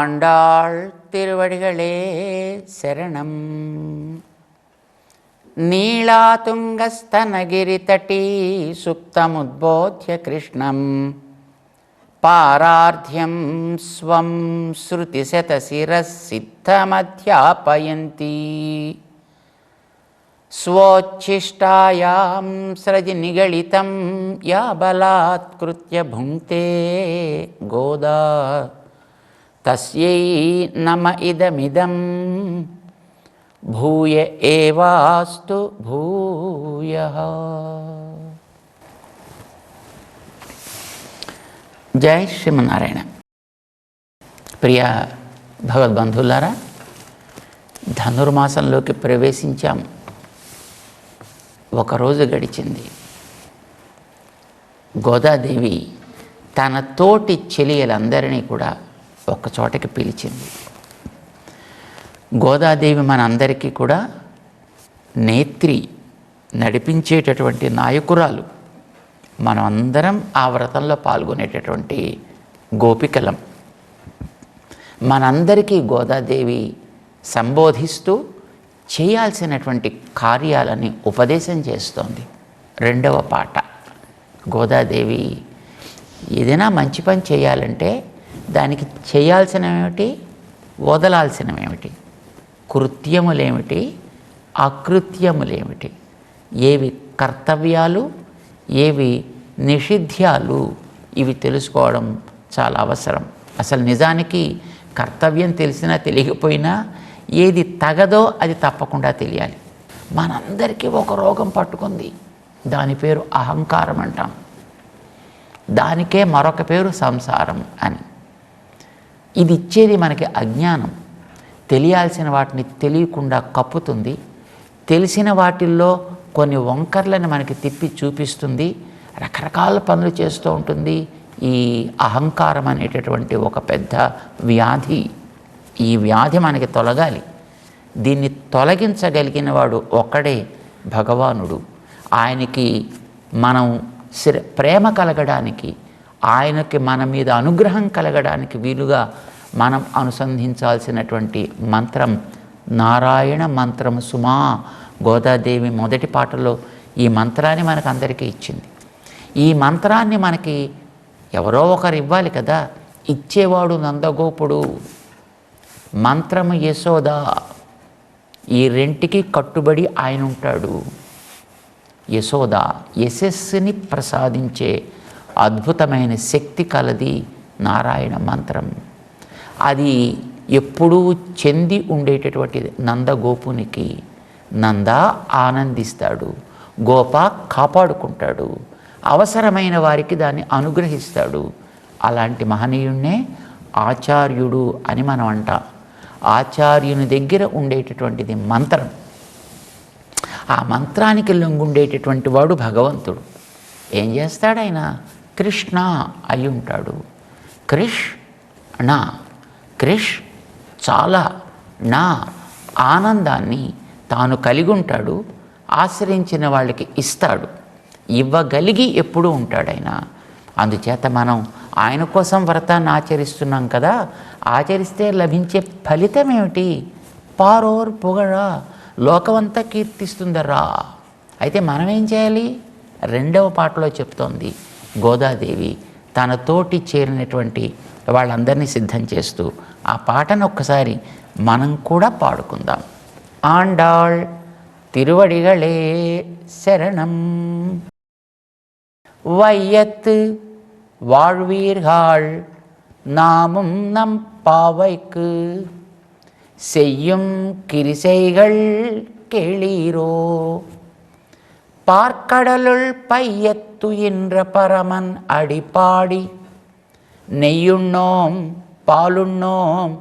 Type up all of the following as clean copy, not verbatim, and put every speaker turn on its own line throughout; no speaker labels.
ஆண்டாள் திருவடிகளே சரணம். நீளாதுங்கஸ்தனகிரிதటీ சுப்தமுத்போத்ய கிருஷ்ணம் பாரார்த்யம் ஸ்வம் ஸ்ருதிசதசிரசித்தமத்யாபயந்தி ஸ்வோச்சிஷ்டாயாம் ஸ்ரஜி நிகளிதம் யா பலாத்கிருத்ய புங்க்தே கோதா தஸ்யை நம இதமிதம் భూయ ఏవాస్తు భూయః. జై శ్రీమన్నారాయణ. ప్రియ భగవద్బంధువులారా, ధనుర్మాసంలోకి ప్రవేశించాం. ఒకరోజు గడిచింది. గోదాదేవి తన తోటి చెలియలందరినీ కూడా ఒక చోటకి పిలిచింది. గోదాదేవి మనందరికీ కూడా నేత్రి, నడిపించేటటువంటి నాయకురాలు. మనం అందరం ఆ వ్రతంలో పాల్గొనేటటువంటి గోపికలం. మనందరికీ గోదాదేవి సంబోధిస్తూ చేయాల్సినటువంటి కార్యాలని ఉపదేశం చేస్తోంది. రెండవ పాట. గోదాదేవి ఏదైనా మంచి పని చేయాలంటే దానికి చేయాల్సినవేమిటి, వదలాల్సినవేమిటి, కృత్యములేమిటి, అకృత్యములేమిటి, ఏవి కర్తవ్యాలు, ఏవి నిషిధ్యాలు, ఇవి తెలుసుకోవడం చాలా అవసరం. అసలు నిజానికి కర్తవ్యం తెలిసినా తెలియకపోయినా ఏది తగదో అది తప్పకుండా తెలియాలి. మనందరికీ ఒక రోగం పట్టుకుంది. దాని పేరు అహంకారం అంటాం. దానికే మరొక పేరు సంసారం అని. ఇది ఇచ్చేది మనకి అజ్ఞానం. తెలియాల్సిన వాటిని తెలియకుండా కప్పుతుంది. తెలిసిన వాటిల్లో కొన్ని వంకర్లను మనకి తిప్పి చూపిస్తుంది. రకరకాల పనులు చేస్తూ ఉంటుంది. ఈ అహంకారం అనేటటువంటి ఒక పెద్ద వ్యాధి. ఈ వ్యాధి మనకి తొలగాలి. దీన్ని తొలగించగలిగిన వాడు ఒక్కడే భగవానుడు. ఆయనకి మనం ప్రేమ కలగడానికి, ఆయనకి మన మీద అనుగ్రహం కలగడానికి వీలుగా మనం అనుసంధించాల్సినటువంటి మంత్రం నారాయణ మంత్రం సుమా. గోదాదేవి మొదటి పాటలో ఈ మంత్రాన్ని మనకు అందరికీ ఇచ్చింది. ఈ మంత్రాన్ని మనకి ఎవరో ఒకరు ఇవ్వాలి కదా. ఇచ్చేవాడు నందగోపుడు, మంత్రము యశోద. ఈ రెంటికి కట్టుబడి ఆయన ఉంటాడు. యశోద యశస్సుని ప్రసాదించే అద్భుతమైన శక్తి కలది నారాయణ మంత్రం. అది ఎప్పుడూ చెంది ఉండేటటువంటిది నందగోపునికి. నంద ఆనందిస్తాడు, గోప కాపాడుకుంటాడు, అవసరమైన వారికి దాన్ని అనుగ్రహిస్తాడు. అలాంటి మహనీయుణ్ణే ఆచార్యుడు అని మనం అంటాం. ఆచార్యుని దగ్గర ఉండేటటువంటిది మంత్రం. ఆ మంత్రానికి లొంగుండేటటువంటి వాడు భగవంతుడు. ఏం చేస్తాడు ఆయన? కృష్ణ అయి ఉంటాడు. కృష్ణ, కృష్ చాలా, నా ఆనందాన్ని తాను కలిగి ఉంటాడు. ఆశ్రయించిన వాళ్ళకి ఇస్తాడు. ఇవ్వగలిగి ఎప్పుడూ ఉంటాడు ఆయన. అందుచేత మనం ఆయన కోసం వ్రతాన్ని ఆచరిస్తున్నాం కదా. ఆచరిస్తే లభించే ఫలితం ఏమిటి? పారోర్ పొగడ, లోకమంతా కీర్తిస్తుందరా. అయితే మనం ఏం చేయాలి? రెండవ పాటలో చెప్తోంది గోదాదేవి తన తోటి చేరినటువంటి వాళ్ళందరినీ సిద్ధం చేస్తూ ఆ పాటను ఒక్కసారి మనం కూడా పాడుకుందాం. ఆండాళ్ తిరువడిగళే శరణం. வையத்து வாழ்வீர்கள் நாமும் நம் பாவைக்கு செய்யும் கிரிசைகள் கேளீரோ. பார்க்கடலுள் பையத்துயின்ற பரமன் அடிப்பாடி நெய்யுண்ணோம் பாலுண்ணோம்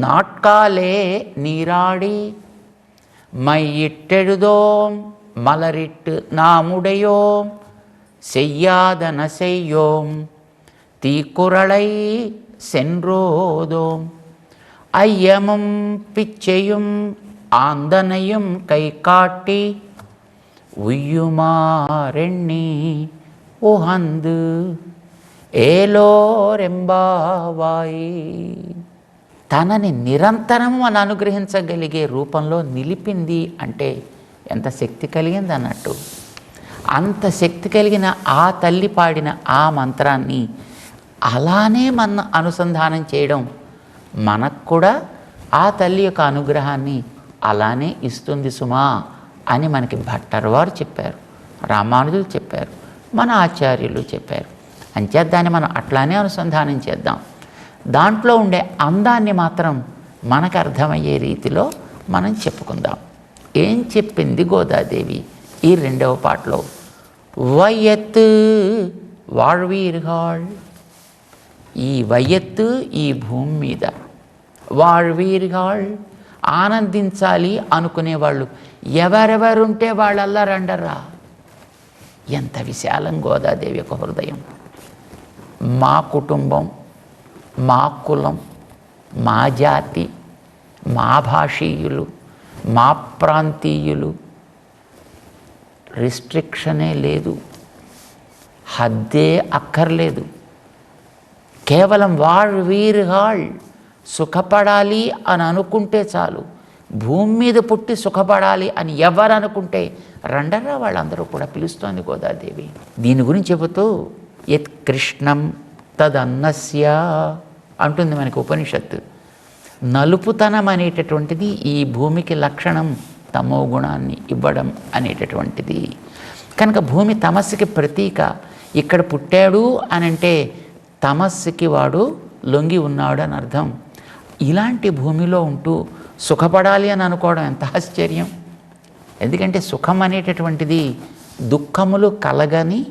நாட்காலே நீராடி மையிட்டெழுதோம் மலரிட்டு நாமுடையோம் செய்யாதன செய்யோம் தீக்குறளை சென்றோதோம் ஐயமும் பிச்சையும் ஆந்தனையும் கை காட்டி உய்யுமாறெண்ணி உகந்து ఏలోరెంబావాయి. తనని నిరంతరము మనం అనుగ్రహించగలిగే రూపంలో నిలిపింది అంటే ఎంత శక్తి కలిగింది అన్నట్టు. అంత శక్తి కలిగిన ఆ తల్లి పాడిన ఆ మంత్రాన్ని అలానే మన అనుసంధానం చేయడం మనకు కూడా ఆ తల్లి యొక్క అనుగ్రహాన్ని అలానే ఇస్తుంది సుమా అని మనకి భట్టర్ వారు చెప్పారు, రామానుజులు చెప్పారు, మన ఆచార్యులు చెప్పారు. అంచేత దాన్ని మనం అట్లానే అనుసంధానం చేద్దాం. దాంట్లో ఉండే అందాన్ని మాత్రం మనకు అర్థమయ్యే రీతిలో మనం చెప్పుకుందాం. ఏం చెప్పింది గోదాదేవి ఈ రెండవ పాటలో? వయ్యత్తు వాళ్వీర్గాళ్, ఈ వయ్యత్తు ఈ భూమి మీద, వాళ్వీర్గాళ్ ఆనందించాలి అనుకునేవాళ్ళు ఎవరెవరుంటే వాళ్ళల్లా రండరా. ఎంత విశాలం గోదాదేవి యొక్క హృదయం. మా కుటుంబం, మా కులం, మా జాతి, మా భాషీయులు, మా ప్రాంతీయులు, రిస్ట్రిక్షనే లేదు, హద్దే అక్కర్లేదు. కేవలం వీరుగాళ్ సుఖపడాలి అని అనుకుంటే చాలు. భూమి మీద పుట్టి సుఖపడాలి అని ఎవరు అనుకుంటే రండరా వాళ్ళందరూ కూడా పిలుస్తోంది గోదాదేవి. దీని గురించి చెబుతూ యత్ కృష్ణం తదన్నస్య అంటుంది మనకి ఉపనిషత్తు. నలుపుతనం అనేటటువంటిది ఈ భూమికి లక్షణం, తమో గుణాన్ని ఇవ్వడం అనేటటువంటిది. కనుక భూమి తమస్సుకి ప్రతీక. ఇక్కడ పుట్టాడు అని అంటే తమస్సుకి వాడు లొంగి ఉన్నాడు అని అర్థం. ఇలాంటి భూమిలో ఉంటూ సుఖపడాలి అని అనుకోవడం ఎంత ఆశ్చర్యం. ఎందుకంటే సుఖం అనేటటువంటిది దుఃఖములు కలగని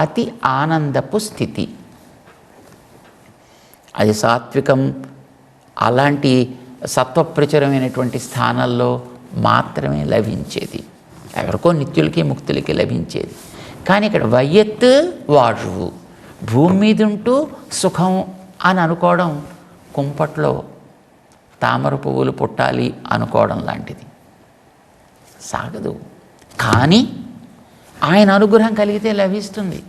అతి ఆనందపు స్థితి. అది సాత్వికం అలాంటి సత్వప్రచురమైనటువంటి స్థానాల్లో మాత్రమే లభించేది, ఎవరికో నిత్యులకి ముక్తులకి లభించేది. కానీ ఇక్కడ వయ్యత్తు వాడువు, భూమి మీద ఉంటూ సుఖం అని అనుకోవడం కుంపట్లో తామర పువ్వులు పుట్టాలి అనుకోవడం లాంటిది, సాగదు. కానీ ఆయన అనుగ్రహం కలిగితే లభిస్తుంది.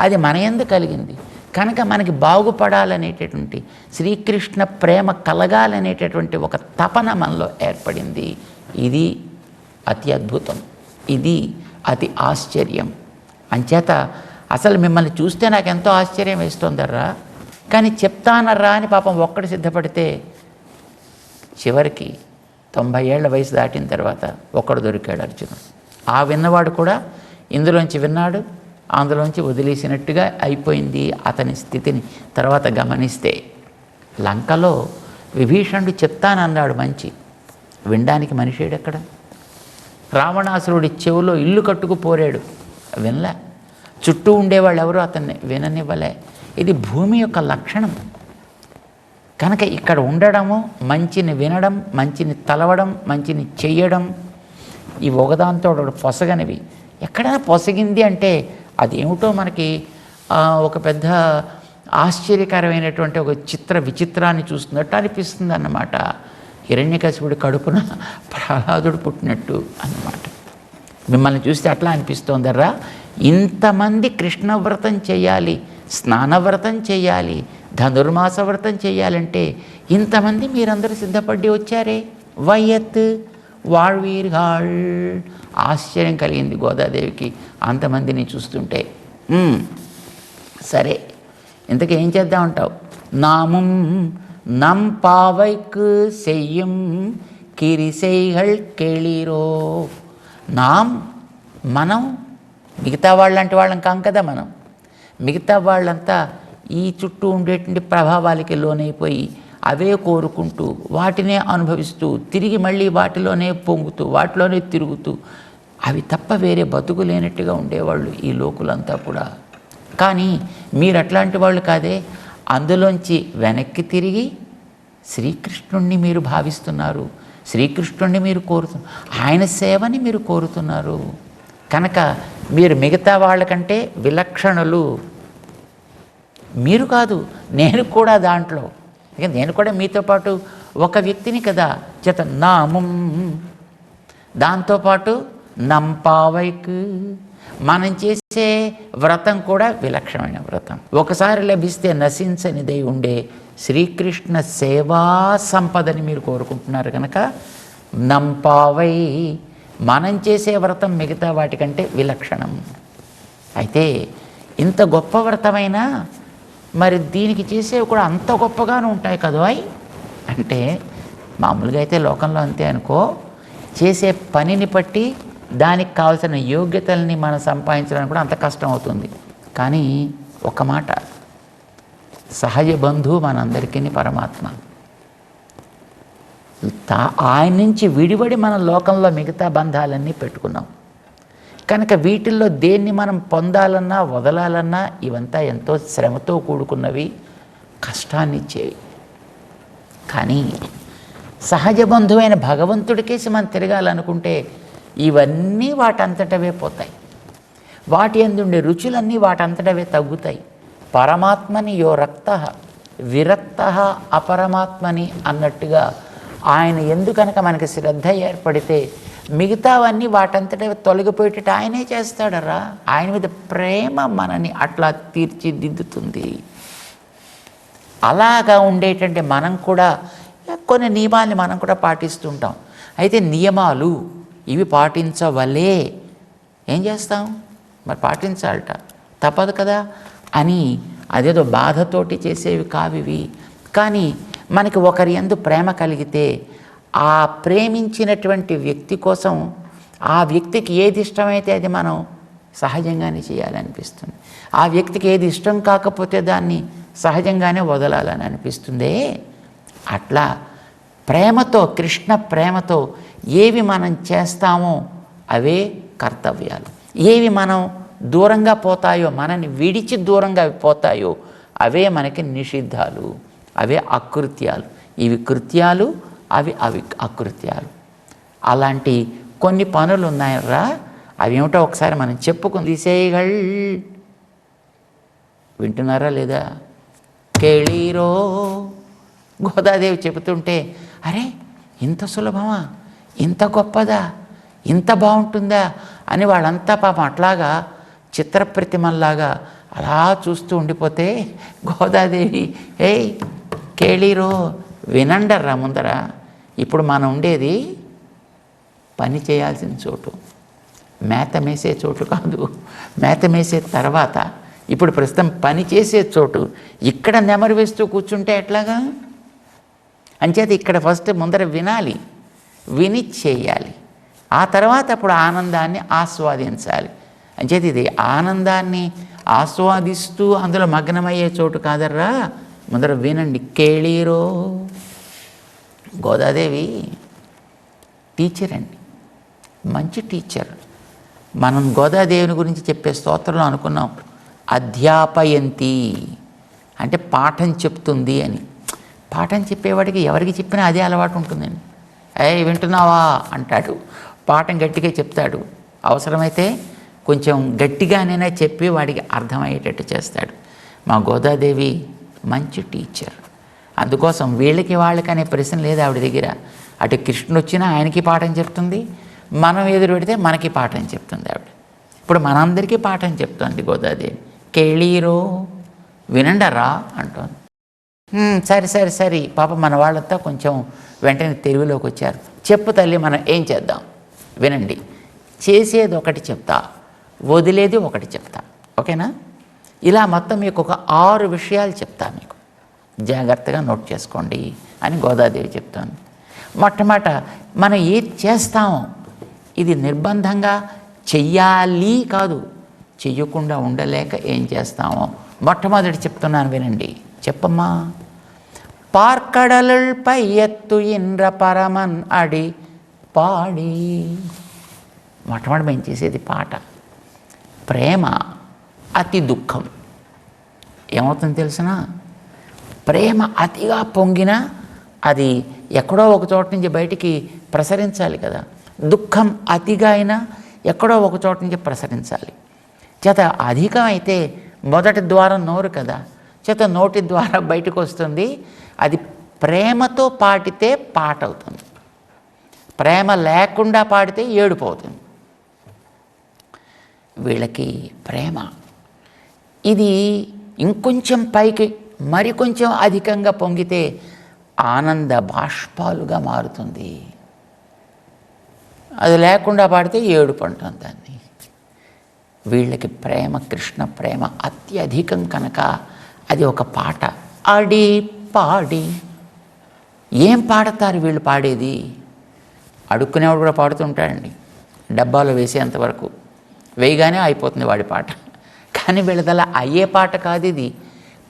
అది మన యందు కలిగింది కనుక మనకి బాగుపడాలనేటటువంటి శ్రీకృష్ణ ప్రేమ కలగాలనేటటువంటి ఒక తపన మనలో ఏర్పడింది. ఇది అతి అద్భుతం, ఇది అతి ఆశ్చర్యం. అంచేత అసలు మిమ్మల్ని చూస్తే నాకు ఎంతో ఆశ్చర్యం వేస్తోందర్రా, కానీ చెప్తానర్రా అని పాపం ఒక్కడు సిద్ధపడితే చివరికి 90 ఏళ్ల వయసు దాటిన తర్వాత ఒక్కడు దొరికాడు అర్జునుడు. ఆ విన్నవాడు కూడా ఇందులోంచి విన్నాడు, అందులోంచి వదిలేసినట్టుగా అయిపోయింది అతని స్థితిని. తర్వాత గమనిస్తే లంకలో విభీషణుడు చెప్తానన్నాడు మంచి, వినడానికి మనిషేడెక్కడ? రావణాసురుడి చెవులో ఇల్లు కట్టుకుపోరాడు, వినలే. చుట్టూ ఉండేవాళ్ళు ఎవరు అతన్ని విననివ్వలే. ఇది భూమి యొక్క లక్షణం. కనుక ఇక్కడ ఉండడము, మంచిని వినడం, మంచిని తలవడం, మంచిని చెయ్యడం, ఈ ఒకదాంతో పొసగనివి. ఎక్కడైనా పొసగింది అంటే అదేమిటో మనకి ఒక పెద్ద ఆశ్చర్యకరమైనటువంటి ఒక విచిత్రాన్ని చూస్తున్నట్టు అనిపిస్తుంది అన్నమాట. హిరణ్యకశిపుడి కడుపున ప్రహ్లాదుడు పుట్టినట్టు అన్నమాట. మిమ్మల్ని చూస్తే అట్లా అనిపిస్తోందర్రా. ఇంతమంది కృష్ణవ్రతం చేయాలి, స్నానవ్రతం చేయాలి, ధనుర్మాస వ్రతం చేయాలంటే ఇంతమంది మీరందరూ సిద్ధపడి వచ్చారే. వయ్యత్ వాళ్వీర్గాళ్, ఆశ్చర్యం కలిగింది గోదాదేవికి అంతమందిని చూస్తుంటే. సరే, ఇంతకీ ఏం చేద్దామంటావు? నాముం నం పావైక్ సెయ్యం కిరిసెయ్గళ్ కేళీరో. నాం మనం, మిగతా వాళ్ళంటి వాళ్ళం కాం కదా మనం. మిగతా వాళ్ళంతా ఈ చుట్టూ ఉండేటువంటి ప్రభావాలకి లోనైపోయి అవే కోరుకుంటూ వాటినే అనుభవిస్తూ తిరిగి మళ్ళీ వాటిలోనే పొంగుతూ వాటిలోనే తిరుగుతూ అవి తప్ప వేరే బతుకు లేనట్టుగా ఉండేవాళ్ళు ఈ లోకులంతా కూడా. కానీ మీరు అట్లాంటి వాళ్ళు కాదే. అందులోంచి వెనక్కి తిరిగి శ్రీకృష్ణుణ్ణి మీరు భావిస్తున్నారు, శ్రీకృష్ణుణ్ణి మీరు కోరుతున్నారు, ఆయన సేవని మీరు కోరుతున్నారు. కనుక మీరు మిగతా వాళ్ళకంటే విలక్షణులు. మీరు కాదు, నేను కూడా దాంట్లో. నేను కూడా మీతో పాటు ఒక వ్యక్తిని కదా. చేత నామం, దాంతోపాటు నంపావైక్, మనం చేసే వ్రతం కూడా విలక్షణమైన వ్రతం. ఒకసారి లభిస్తే నశించనిదై ఉండే శ్రీకృష్ణ సేవా సంపదని మీరు కోరుకుంటున్నారు కనుక నంపావై, మనం చేసే వ్రతం మిగతా వాటికంటే విలక్షణం. అయితే ఇంత గొప్ప వ్రతమైనా మరి దీనికి చేసేవి కూడా అంత గొప్పగానే ఉంటాయి కదా అంటే, మామూలుగా అయితే లోకంలో అంతే అనుకో, చేసే పనిని బట్టి దానికి కావాల్సిన యోగ్యతల్ని మనం సంపాదించడానికి కూడా అంత కష్టం అవుతుంది. కానీ ఒక మాట, సహజ బంధువు మనందరికీ పరమాత్మ. ఆయన నుంచి విడివడి మన లోకంలో మిగతా బంధాలన్నీ పెట్టుకున్నాం కనుక వీటిల్లో దేన్ని మనం పొందాలన్నా వదలాలన్నా ఇవంతా ఎంతో శ్రమతో కూడుకున్నవి, కష్టాన్ని ఇచ్చేవి. కానీ సహజ బంధువైన భగవంతుడికేసి మనం తిరగాలనుకుంటే ఇవన్నీ వాటంతటవే పోతాయి. వాటి అందుండే రుచులన్నీ వాటంతటవే తగ్గుతాయి. పరమాత్మని యో రక్త విరక్త అపరమాత్మని అన్నట్టుగా ఆయన ఎందుకనక మనకి శ్రద్ధ ఏర్పడితే మిగతావన్నీ వాటంతటవే తొలగిపోయేటట్టు ఆయనే చేస్తాడరా. ఆయన మీద ప్రేమ మనని అట్లా తీర్చిదిద్దుతుంది. అలాగా ఉండేటంటే మనం కూడా కొన్ని నియమాల్ని మనం కూడా పాటిస్తుంటాం. అయితే నియమాలు ఇవి పాటించవలే, ఏం చేస్తాం మరి, పాటించాలట, తప్పదు కదా అని అదేదో బాధతోటి చేసేవి కావివి. కానీ మనకి ఒకరి యందు ప్రేమ కలిగితే ఆ ప్రేమించినటువంటి వ్యక్తి కోసం ఆ వ్యక్తికి ఏది ఇష్టమైతే అది మనం సహజంగానే చేయాలనిపిస్తుంది. ఆ వ్యక్తికి ఏది ఇష్టం కాకపోతే దాన్ని సహజంగానే వదలాలని అనిపిస్తుందే. అట్లా ప్రేమతో, కృష్ణ ప్రేమతో ఏవి మనం చేస్తామో అవే కర్తవ్యాలు. ఏవి మనం దూరంగా పోతాయో, మనని విడిచి దూరంగా పోతాయో అవే మనకి నిషిద్ధాలు, అవే అకృత్యాలు. ఇవి కృత్యాలు, అవి అకృత్యాలు. అలాంటి కొన్ని పనులు ఉన్నాయరా, అవి ఏమిటో ఒకసారి మనం చెప్పుకుని దిశేగల్. వింటున్నారా లేదా? కేళీరో. గోదాదేవి చెబుతుంటే అరే ఇంత సులభమా, ఇంత గొప్పదా, ఇంత బాగుంటుందా అని వాళ్ళంతా పాపం అట్లాగా చిత్రప్రతిమల్లాగా అలా చూస్తూ ఉండిపోతే గోదాదేవి ఏయ్ కేళీరో, వినండర్రా ముందర. ఇప్పుడు మనం ఉండేది పని చేయాల్సిన చోటు, మేత మేసే చోటు కాదు. మేత మేసే తర్వాత ఇప్పుడు ప్రస్తుతం పని చేసే చోటు. ఇక్కడ నెమరు వేస్తూ కూర్చుంటే ఎట్లాగా? అంచేత ఇక్కడ ఫస్ట్ ముందర వినాలి, విని చేయాలి. ఆ తర్వాత అప్పుడు ఆనందాన్ని ఆస్వాదించాలి. అంచేత ఇది ఆనందాన్ని ఆస్వాదిస్తూ అందులో మగ్నమయ్యే చోటు కాదర్రా, ముందర వినండి. కేళీరో. గోదాదేవి టీచర్ అండి, మంచి టీచర్. మనం గోదాదేవిని గురించి చెప్పే స్తోత్రంలో అనుకున్నాం, అధ్యాపయంతి అంటే పాఠం చెప్తుంది అని. పాఠం చెప్పేవాడికి ఎవరికి చెప్పినా అదే అలవాటు ఉంటుందండి. వింటున్నావా అంటాడు, పాఠం గట్టిగా చెప్తాడు. అవసరమైతే కొంచెం గట్టిగానైనా చెప్పి వాడికి అర్థమయ్యేటట్టు చేస్తాడు. మా గోదాదేవి మంచి టీచర్. అందుకోసం వీళ్ళకి వాళ్ళకి అనే ప్రశ్న లేదు ఆవిడ దగ్గర. అటు కృష్ణుడు వచ్చినా ఆయనకి పాఠం చెప్తుంది, మనం ఎదురు పెడితే మనకి పాఠం చెప్తుంది ఆవిడ. ఇప్పుడు మనందరికీ పాఠం చెప్తుంది గోదాదేవి. కేళీరో, వినండరా అంటోంది. సరే సరే సరే పాప మన వాళ్ళంతా కొంచెం వెంటనే తెలివిలోకి వచ్చారు. చెప్పు తల్లి, మనం ఏం చేద్దాం, వినండి. చేసేది ఒకటి చెప్తా, వదిలేది ఒకటి చెప్తా, ఓకేనా? ఇలా మొత్తం మీకు ఒక 6 విషయాలు చెప్తా, మీకు జాగ్రత్తగా నోట్ చేసుకోండి అని గోదాదేవి చెప్తోంది. మొట్టమొదట మనం ఏది చేస్తామో ఇది నిర్బంధంగా చెయ్యాలి కాదు, చెయ్యకుండా ఉండలేక ఏం చేస్తామో మొట్టమొదటి చెప్తున్నాను, వినండి. చెప్పమ్మా. పార్కడలుల్ పై ఎత్తు ఇంద్ర పరమన్ అడి పాడి. మొట్టమొదటి మేము చేసేది పాట. ప్రేమ అతి దుఃఖం. ఏమవుతుందో తెలిసినా, ప్రేమ అతిగా పొంగినా అది ఎక్కడో ఒక చోట నుంచి బయటికి ప్రసరించాలి కదా. దుఃఖం అతిగా అయినా ఎక్కడో ఒక చోట నుంచి ప్రసరించాలి. చేత అధికమైతే మొదటి ద్వారం నోరు కదా, చేత నోటి ద్వారా బయటకు వస్తుంది. అది ప్రేమతో పాడితే పాట అవుతుంది, ప్రేమ లేకుండా పాడితే ఏడుపు అవుతుంది. వీళ్ళకి ప్రేమ ఇది ఇంకొంచెం పైకి మరి కొంచెం అధికంగా పొంగితే ఆనంద బాష్పాలుగా మారుతుంది. అది లేకుండా పాడితే ఏడుపు అంటాం దాన్ని. వీళ్ళకి ప్రేమ, కృష్ణ ప్రేమ అత్యధికం కనుక అది ఒక పాట. ఆడి పాడి ఏం పాడతారు వీళ్ళు? పాడేది అడుక్కునేవాడు కూడా పాడుతుంటాడండి, డబ్బాలో వేసేంతవరకు. వేయగానే అయిపోతుంది వాడి పాట. కానీ వీళ్ళదలా అయ్యే పాట కాదు ఇది.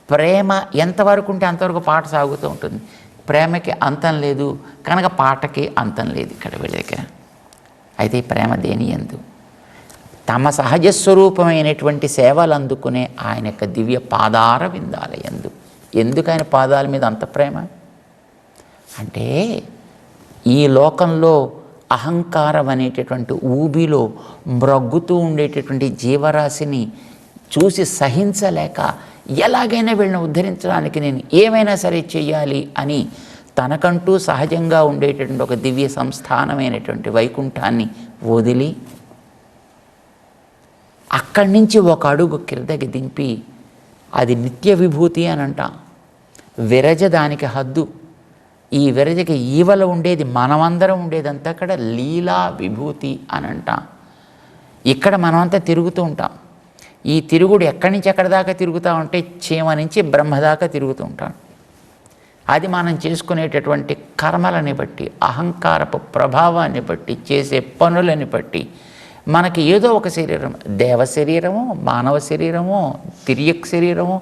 ప్రేమ ఎంతవరకు ఉంటే అంతవరకు పాట సాగుతూ ఉంటుంది. ప్రేమకి అంతం లేదు కనుక పాటకి అంతం లేదు ఇక్కడ వీళ్ళ దగ్గర. అయితే ఈ ప్రేమ దేని యందు? తమ సహజ స్వరూపమైనటువంటి సేవలు అందుకునే ఆయన యొక్క దివ్య పాదార విందాల యందు. ఎందుకు ఆయన పాదాల మీద అంత ప్రేమ అంటే, ఈ లోకంలో అహంకారం అనేటటువంటి ఊబిలో మ్రగ్గుతూ ఉండేటటువంటి జీవరాశిని చూసి సహించలేక ఎలాగైనా వీళ్ళని ఉద్ధరించడానికి నేను ఏమైనా సరే చెయ్యాలి అని తనకంటూ సహజంగా ఉండేటటువంటి ఒక దివ్య సంస్థానమైనటువంటి వైకుంఠాన్ని వదిలి అక్కడి నుంచి ఒక అడుగు కిందకి దింపి, అది నిత్య విభూతి అని అంటాం. విరజ దానికి హద్దు. ఈ విరజకి ఈవల ఉండేది, మనమందరం ఉండేదంతా అక్కడ లీలా విభూతి అని అంటాం. ఇక్కడ మనమంతా తిరుగుతూ ఉంటాం. ఈ తిరుగుడు ఎక్కడి నుంచి ఎక్కడి దాకా తిరుగుతూ ఉంటే చీమ నుంచి బ్రహ్మ దాకా తిరుగుతూ ఉంటాం. అది మనం చేసుకునేటటువంటి కర్మలని బట్టి, అహంకారపు ప్రభావాన్ని బట్టి, చేసే పనులని బట్టి మనకి ఏదో ఒక శరీరం, దేవ శరీరమో, మానవ శరీరమో, తిరియక్ శరీరమో,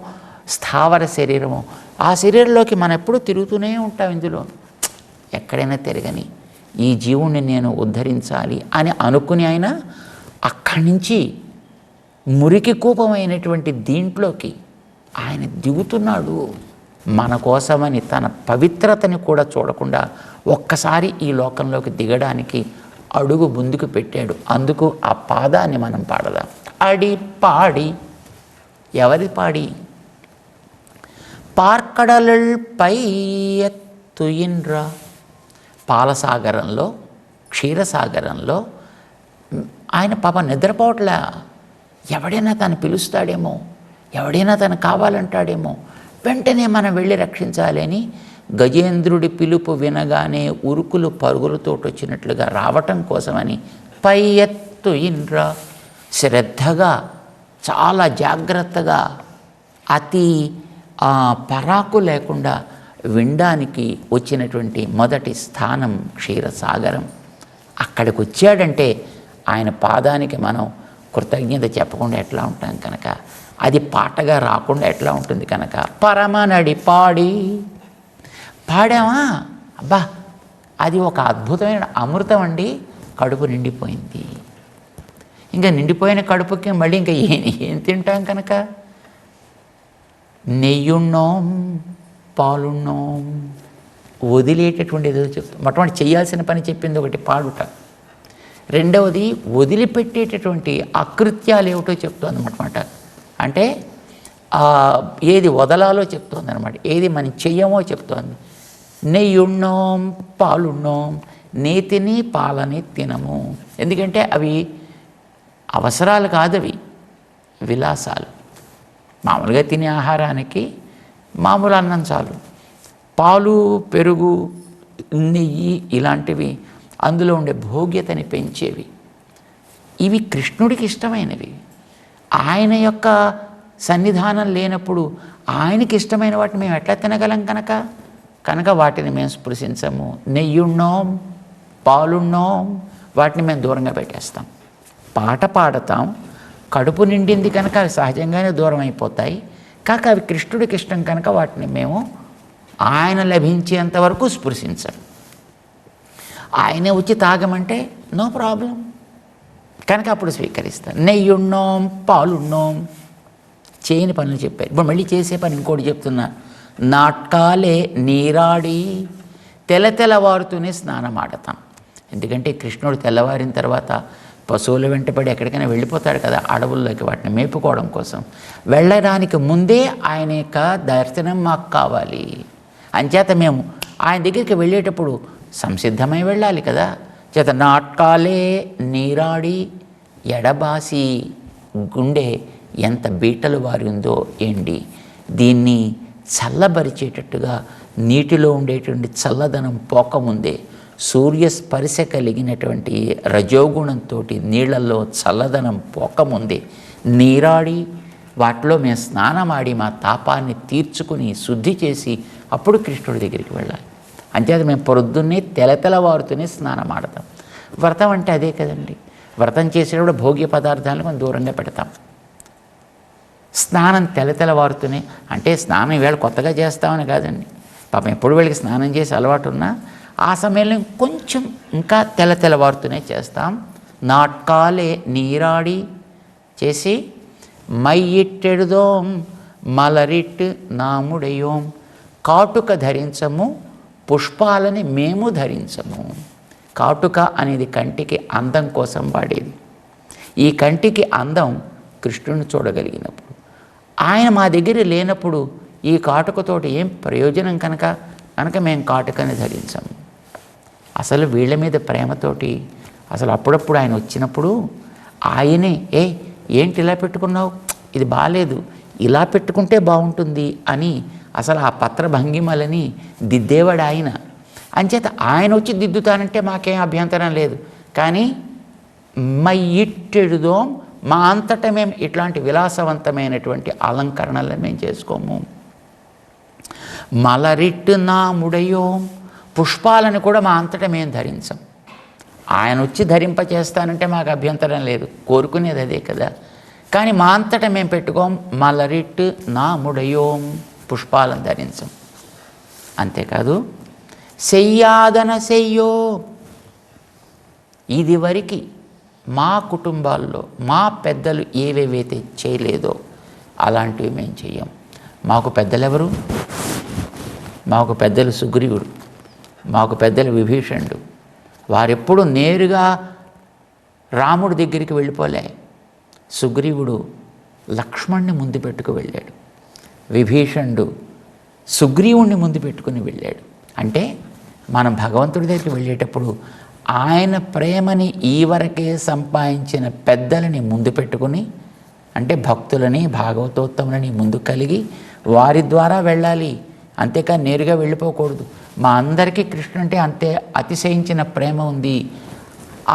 స్థావర శరీరమో, ఆ శరీరంలోకి మనం ఎప్పుడూ తిరుగుతూనే ఉంటాం. ఇందులో ఎక్కడైనా తిరగని ఈ జీవుణ్ణి నేను ఉద్ధరించాలి అని అనుకుని ఆయన అక్కడి నుంచి మురికి కూపమైనటువంటి దీంట్లోకి ఆయన దిగుతున్నాడు. మన కోసమని తన పవిత్రతని కూడా చూడకుండా ఒక్కసారి ఈ లోకంలోకి దిగడానికి అడుగు ముందుకు పెట్టాడు. అందుకు ఆ పాదాన్ని మనం పాడదాం. అడి పాడి, ఎవరి పాడి? పార్కడలుల్ పై ఎత్తుయిన్రా. పాలసాగరంలో, క్షీరసాగరంలో ఆయన పాప నిద్రపోవట్లే. ఎవడైనా తను పిలుస్తాడేమో, ఎవడైనా తను కావాలంటాడేమో, వెంటనే మనం వెళ్ళి రక్షించాలి అని గజేంద్రుడి పిలుపు వినగానే ఉరుకులు పరుగులతో వచ్చినట్లుగా రావటం కోసమని పై ఎత్తు ఇన్రా, శ్రద్ధగా, చాలా జాగ్రత్తగా, అతి పరాకు లేకుండా వినడానికి వచ్చినటువంటి మొదటి స్థానం క్షీరసాగరం. అక్కడికి వచ్చాడంటే ఆయన పాదానికి మనం కృతజ్ఞత చెప్పకుండా ఎట్లా ఉంటాం కనుక, అది పాటగా రాకుండా ఎట్లా ఉంటుంది కనుక, పరమనడి పాడి పాడామా, అబ్బా అది ఒక అద్భుతమైన అమృతం అండి. కడుపు నిండిపోయింది. ఇంకా నిండిపోయిన కడుపుకి మళ్ళీ ఇంకా ఏం తింటాం కనుక, నెయ్యున్నోం, పాలున్నోం, వదిలేటటువంటి ఏదో చెప్తాం. మొట్టమొదటి చేయాల్సిన పని చెప్పింది ఒకటి పాడుట, రెండవది వదిలిపెట్టేటటువంటి అకృత్యాలు ఏమిటో చెప్తోంది అన్నమాట. అంటే ఏది వదలాలో చెప్తోంది అనమాట, ఏది మనం చెయ్యమో చెప్తోంది. నెయ్యున్నోం, పాలున్నోం, నేతిని పాలని తినము. ఎందుకంటే అవి అవసరాలు కాదు, అవి విలాసాలు. మామూలుగా తినే ఆహారానికి మామూలు అన్నం చాలు. పాలు, పెరుగు, నెయ్యి ఇలాంటివి అందులో ఉండే భోగ్యతని పెంచేవి. ఇవి కృష్ణుడికి ఇష్టమైనవి. ఆయన యొక్క సన్నిధానం లేనప్పుడు ఆయనకి ఇష్టమైన వాటిని మేము ఎట్లా తినగలం కనుక వాటిని మేము స్పృశించము. నెయ్యున్నోం, పాలున్నోం, వాటిని మేము దూరంగా పెట్టేస్తాం. పాట పాడతాం, కడుపు నిండింది కనుక అవి సహజంగానే దూరం అయిపోతాయి. కాక అవి కృష్ణుడికి ఇష్టం కనుక వాటిని మేము ఆయన లభించేంత వరకు స్పృశించం. ఆయనే వచ్చి తాగమంటే నో ప్రాబ్లం కనుక అప్పుడు స్వీకరిస్తాను. నెయ్యున్నోం, పాలున్నోం, చేయని పనులు చెప్పారు. ఇప్పుడు మళ్ళీ చేసే పని ఇంకోటి చెప్తున్నా. నాట్కాలే నీరాడి, తెల్లవారుతూనే స్నానం ఆడతాం. ఎందుకంటే కృష్ణుడు తెల్లవారిన తర్వాత పశువుల వెంటబడి ఎక్కడికైనా వెళ్ళిపోతాడు కదా, అడవుల్లోకి వాటిని మేపుకోవడం కోసం. వెళ్ళడానికి ముందే ఆయన యొక్క దర్శనం మాకు కావాలి. అంచేత మేము ఆయన దగ్గరికి వెళ్ళేటప్పుడు సంసిద్ధమై వెళ్ళాలి కదా. చేత నాట్కాలే నీరాడి, ఎడబాసి గుండె ఎంత బీటలు వారిందో ఏంటి. దీన్ని చల్లబరిచేటట్టుగా నీటిలో ఉండేటువంటి చల్లదనం పోకముందే సూర్యస్పర్శ కలిగినటువంటి రజోగుణంతో నీళ్లలో చల్లదనం పోకముందే నీరాడి వాటిలో మేము స్నానమాడి మా తాపాన్ని తీర్చుకుని శుద్ధి చేసి అప్పుడు కృష్ణుడి దగ్గరికి వెళ్ళాలి. అంతేకాదు మేము పొద్దున్నే తెలతెలవారుతూనే స్నానం ఆడతాం. వ్రతం అంటే అదే కదండి. వ్రతం చేసేటప్పుడు భోగ్య పదార్థాలను మనం దూరంగా పెడతాం. స్నానం తెలతెలవారుతూనే, అంటే స్నానం ఈవేళ కొత్తగా చేస్తామని కాదండి. పాపం ఎప్పుడు వీళ్ళకి స్నానం చేసి అలవాటు ఉన్నా ఆ సమయంలో కొంచెం ఇంకా తెలతెలవారుతూనే చేస్తాం. నాట్కాలే నీరాడి చేసి మైయిట్టెడుదోం మలరిట్ నాముడయోం, కాటుక ధరించము పుష్పాలని మేము ధరించము. కాటుక అనేది కంటికి అందం కోసం వాడేది. ఈ కంటికి అందం కృష్ణుని చూడగలిగినప్పుడు, ఆయన మా దగ్గర లేనప్పుడు ఈ కాటుకతోటి ఏం ప్రయోజనం కనుక మేము కాటుకని ధరించము. అసలు వీళ్ళ మీద ప్రేమతోటి అసలు అప్పుడప్పుడు ఆయన వచ్చినప్పుడు ఆయనే ఏంటి ఇలా పెట్టుకున్నావు, ఇది బాలేదు, ఇలా పెట్టుకుంటే బాగుంటుంది అని అసలు ఆ పత్ర భంగిమలని దిద్దేవాడు ఆయన. అంచేత ఆయన వచ్చి దిద్దుతానంటే మాకేం అభ్యంతరం లేదు. కానీ మైయిట్టెడుదోం, మా అంతటా మేము ఇట్లాంటి విలాసవంతమైనటువంటి అలంకరణలను మేము చేసుకోము. మలరిట్ నాముడయోం, పుష్పాలను కూడా మా అంతటా మేము ధరించం. ఆయన వచ్చి ధరింపచేస్తానంటే మాకు అభ్యంతరం లేదు, కోరుకునేది అదే కదా. కానీ మా అంతటా మేము పెట్టుకోం. మలరిట్ నాముడయోం, పుష్పాలను ధరించం. అంతేకాదు సెయ్యాదన సెయ్యో, ఇదివరకు మా కుటుంబాల్లో మా పెద్దలు ఏవేవైతే చేయలేదో అలాంటివి మేము చెయ్యం. మాకు పెద్దలెవరు? మాకు పెద్దలు సుగ్రీవుడు, మాకు పెద్దలు విభీషణుడు. వారెప్పుడు నేరుగా రాముడి దగ్గరికి వెళ్ళిపోలే. సుగ్రీవుడు లక్ష్మణ్ణి ముందు పెట్టుకు వెళ్ళాడు, విభీషణుడు సుగ్రీవుణ్ణి ముందు పెట్టుకుని వెళ్ళాడు. అంటే మనం భగవంతుడి దగ్గరికి వెళ్ళేటప్పుడు ఆయన ప్రేమని ఈవరకే సంపాదించిన పెద్దలని ముందు పెట్టుకుని, అంటే భక్తులని భాగవతోత్తములని ముందు కలిగి వారి ద్వారా వెళ్ళాలి. అంతేకాని నేరుగా వెళ్ళిపోకూడదు. మా అందరికీ కృష్ణుడు అంటే అంతే అతిశయించిన ప్రేమ ఉంది.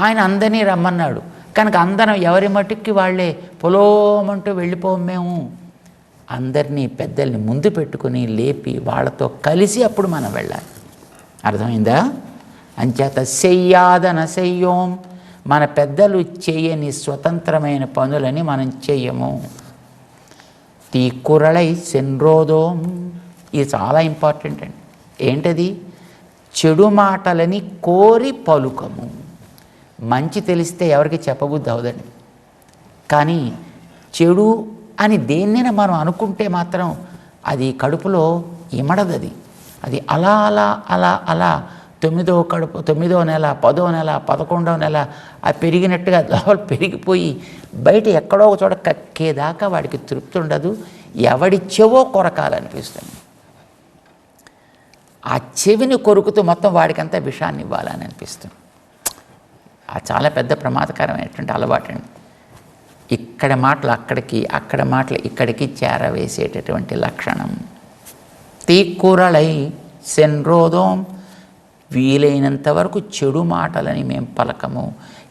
ఆయన అందరినీ రమ్మన్నాడు కనుక అందరం ఎవరి మటుక్కి వాళ్ళే పొలోమంటూ వెళ్ళిపోం. మేము అందరినీ పెద్దల్ని ముందు పెట్టుకుని లేపి వాళ్ళతో కలిసి అప్పుడు మనం వెళ్ళాలి. అర్థమైందా? అంచేత సెయ్యాదన సెయ్యోం, మన పెద్దలు చేయని స్వతంత్రమైన పనులని మనం చెయ్యము. తీకురళై సెన్రోదోం, ఇది చాలా ఇంపార్టెంట్ అండి. ఏంటది? చెడు మాటలని కోరి పలుకము. మంచి తెలిస్తే ఎవరికి చెప్పబుద్ధి అవదండి. కానీ చెడు అని దేన్నైనా మనం అనుకుంటే మాత్రం అది కడుపులో ఇమడదది. అది అలా అలా అలా అలా 9వ నెల 10వ నెల 11వ నెల అది పెరిగినట్టుగా లోపల పెరిగిపోయి బయట ఎక్కడో ఒక చోట కక్కేదాకా వాడికి తృప్తి ఉండదు. ఎవడి చెవో కొరకాలనిపిస్తుంది. ఆ చెవిని కొరుకుతూ మొత్తం వాడికంతా విషాన్ని ఇవ్వాలని అనిపిస్తుంది. ఆ చాలా పెద్ద ప్రమాదకరమైనటువంటి అలవాటు అండి. ఇక్కడ మాటలు అక్కడికి, అక్కడ మాటలు ఇక్కడికి చేరవేసేటటువంటి లక్షణం. తీక్కురళై సెన్రోదోం, వీలైనంత వరకు చెడు మాటలని మేము పలకము.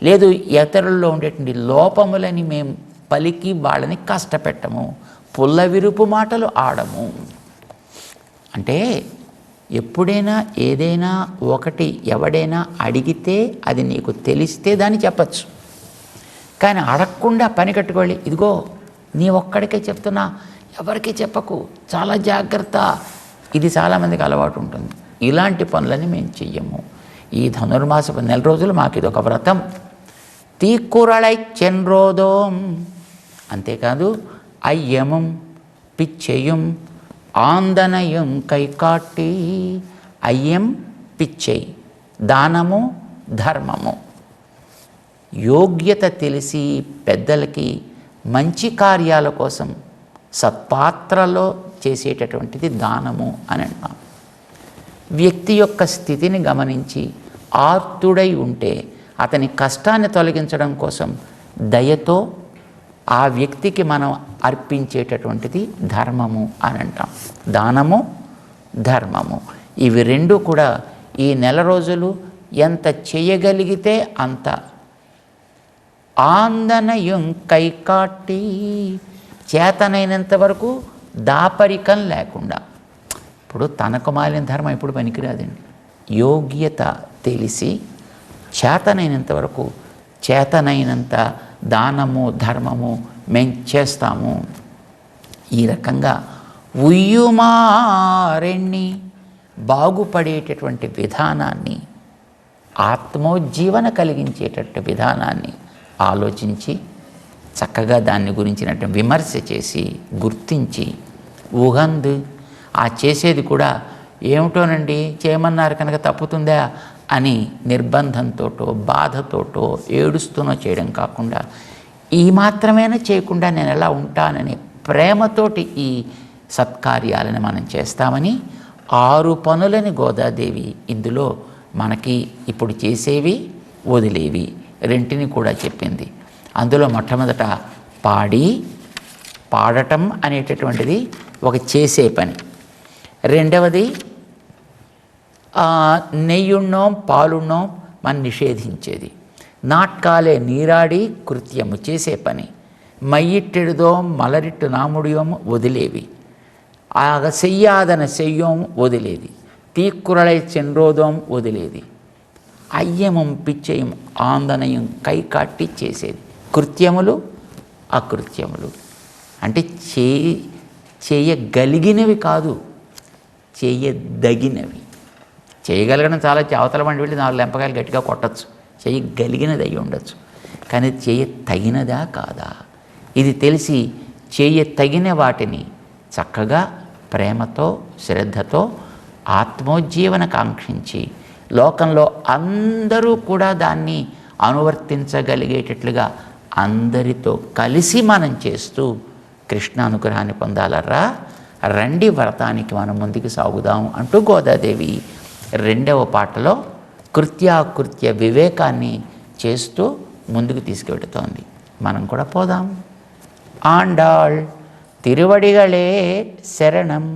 లేదు ఇతరుల్లో ఉండేటువంటి లోపములని మేము పలికి వాళ్ళని కష్టపెట్టము. పుల్ల విరుపు మాటలు ఆడము. అంటే ఎప్పుడైనా ఏదైనా ఒకటి ఎవడైనా అడిగితే అది నీకు తెలిస్తే దాన్ని చెప్పచ్చు. కానీ అడగకుండా పని కట్టుకోవాలి. ఇదిగో నీ ఒక్కడికే చెప్తున్నా, ఎవరికీ చెప్పకు, చాలా జాగ్రత్త. ఇది చాలామందికి అలవాటు ఉంటుంది. ఇలాంటి పనులని మేము చెయ్యము. ఈ ధనుర్మాస నెల రోజులు మాకు ఇది ఒక వ్రతం. తీక్కురళై చెన్రోదోం, అంతేకాదు అయ్యమం పిచ్చెయ్యం ఆందనయం కైకాట్టి. అయ్యం పిచ్చై, దానము ధర్మము. యోగ్యత తెలిసి పెద్దలకి మంచి కార్యాల కోసం సత్పాత్రలో చేసేటటువంటిది దానము అని అంటాం. వ్యక్తి యొక్క స్థితిని గమనించి ఆర్తుడై ఉంటే అతని కష్టాన్ని తొలగించడం కోసం దయతో ఆ వ్యక్తికి మనం అర్పించేటటువంటిది ధర్మము అని అంటాం. దానము, ధర్మము, ఇవి రెండు కూడా ఈ నెల రోజులు ఎంత చేయగలిగితే అంత ఆందనయం కైకాట్టి, చేతనైనంత వరకు దాపరికం లేకుండా. ఇప్పుడు తనకు మాలిన ధర్మం ఎప్పుడు పనికిరాదండి. యోగ్యత తెలిసి చేతనైనంత వరకు, చేతనైనంత దానము, ధర్మము మేం చేస్తాము. ఈ రకంగా ఉయ్యుమారెన్ని బాగుపడేటటువంటి విధానాన్ని, ఆత్మోజ్జీవన కలిగించేటటువంటి విధానాన్ని ఆలోచించి చక్కగా దాన్ని గురించినటువంటి విమర్శ చేసి గుర్తించి ఉగందు ఆ చేసేది కూడా ఏమిటోనండి చేయమన్నారు కనుక తప్పుతుందా అని నిర్బంధంతోటో బాధతోటో ఏడుస్తూనో చేయడం కాకుండా ఈ మాత్రమేనా చేయకుండా నేను ఎలా ఉంటానని ప్రేమతోటి ఈ సత్కార్యాలను మనం చేస్తామని 6 పనులని గోదాదేవి ఇందులో మనకి ఇప్పుడు చేసేవి వదిలేవి రెంటిని కూడా చెప్పింది. అందులో మొట్టమొదట పాడటం అనేటటువంటిది ఒక చేసే పని. రెండవది నెయ్యున్నోం పాలున్నోం మనం నిషేధించేది. నాట్కాలే నీరాడి కృత్యము చేసే పని. మైయిట్టెడుదోం మలరిట్టు నాముడియోం వదిలేవి. ఆగ చెయ్యాదన చెయ్యోం వదిలేది. తీక్కురళై చెన్రోదోం వదిలేది. అయ్యమం పిచ్చయం ఆందనయం కైకాట్టి చేసేది. కృత్యములు అకృత్యములు అంటే చేయగలిగినవి కాదు, చేయదగినవి. చేయగలగడం చాలా అవతల వంటి వెళ్ళి 4 లెంపకాయలు గట్టిగా కొట్టచ్చు, చేయగలిగినది అయి ఉండొచ్చు. కానీ చేయతగినదా కాదా ఇది తెలిసి చేయతగిన వాటిని చక్కగా ప్రేమతో శ్రద్ధతో ఆత్మోజ్జీవన కాంక్షించి లోకంలో అందరూ కూడా దాన్ని అనువర్తించగలిగేటట్లుగా అందరితో కలిసి మనం చేస్తూ కృష్ణ అనుగ్రహాన్ని పొందాలరా, రండి వ్రతానికి మనం ముందుకు సాగుదాం అంటూ గోదాదేవి 2వ పాటలో కృత్యాకృత్య వివేకాన్ని చేస్తూ ముందుకు తీసుకువెడుతోంది. మనం కూడా పోదాం. ఆండాళ్ తిరువడిగళే శరణం.